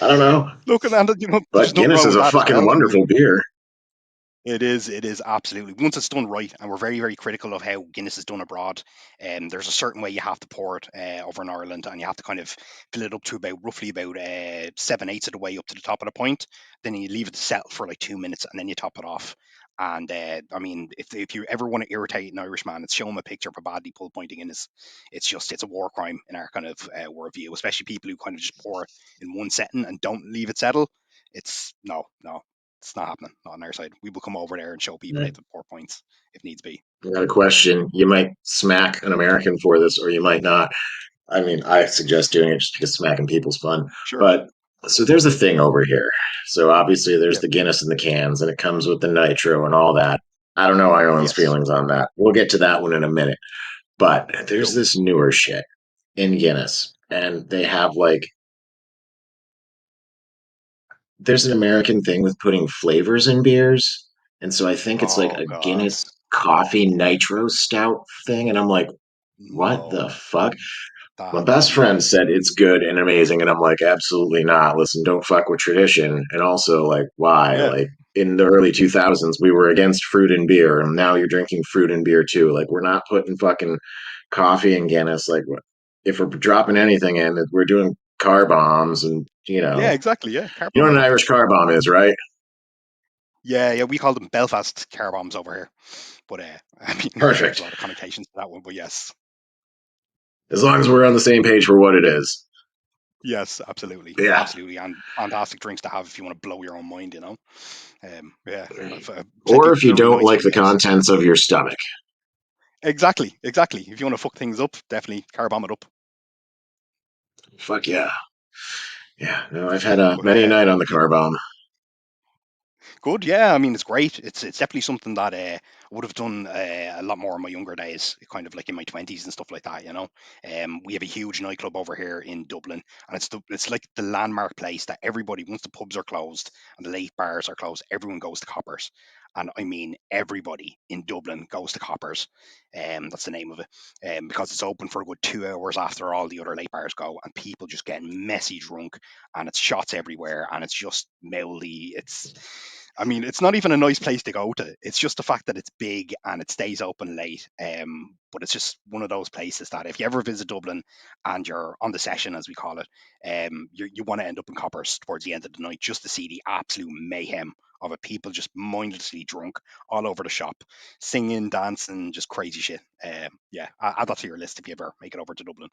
I don't know, Look, and there's but nothing Guinness wrong is with a that as fucking well. wonderful beer. It is absolutely. Once it's done right, and we're very, very critical of how Guinness is done abroad. There's a certain way you have to pour it over in Ireland, and you have to kind of fill it up to about roughly about 7/8 of the way up to the top of the point. Then you leave it to settle for like 2 minutes, and then you top it off. And I mean, if you ever want to irritate an Irishman, it's show him a picture of a badly pulled pointing Guinness. It's a war crime in our kind of worldview, especially people who kind of just pour in one setting and don't leave it settle. It's no, no, it's not happening. Not on our side. We will come over there and show people how Right. to pour points if needs be. I got a question. You might smack an American for this, or you might not. I mean, I suggest doing it just because smacking people's fun. Sure. But so there's a thing over here. So obviously there's Yeah. the Guinness in the cans, and it comes with the nitro and all that. I don't know Ireland's Yes. feelings on that. We'll get to that one in a minute. But there's Cool. this newer shit in Guinness, and they have like there's an American thing with putting flavors in beers, and so I think it's like Oh a God. Guinness coffee nitro stout thing, and I'm like, what the No. fuck? My That. best friend No. said it's good and amazing, and I'm like, absolutely not. Listen, don't fuck with tradition, and also like, why? Yeah. Like in the early 2000s, we were against fruit and beer, and now you're drinking fruit and beer too. Like we're not putting fucking coffee in Guinness. Like if we're dropping anything in, we're doing car bombs, and Yeah. Exactly. Yeah. Car you know bomb what it an up. Irish car bomb is, right? Yeah. Yeah. We call them Belfast car bombs over here. But I mean, there's a Perfect. lot of connotations to that one. But yes. As long as we're on the same page for what it is. Yes. Absolutely. Yeah. Absolutely. And fantastic drinks to have if you want to blow your own mind. Yeah. Plenty Or of if you people are really don't nice like about the those. contents of your stomach. Exactly. Exactly. If you want to fuck things up, definitely car bomb it up. Fuck yeah. Yeah. No, I've had But many a night on the car bomb. good, yeah. I mean, it's great. It's definitely something that I would have done a lot more in my younger days, kind of like in my 20s and stuff like that. We have a huge nightclub over here in Dublin, and it's like the landmark place that everybody, once the pubs are closed and the late bars are closed, everyone goes to Coppers. And I mean, everybody in Dublin goes to Coppers. That's the name of it. Because it's open for a good 2 hours after all the other late bars go, and people just get messy drunk, and it's shots everywhere, and it's just mouldy. I mean, it's not even a nice place to go to. It's just the fact that it's big and it stays open late. But it's just one of those places that if you ever visit Dublin and you're on the session, as we call it, you want to end up in Coppers towards the end of the night just to see the absolute mayhem of it. People just mindlessly drunk all over the shop, singing, dancing, just crazy shit. Yeah, add that to your list if you ever make it over to Dublin.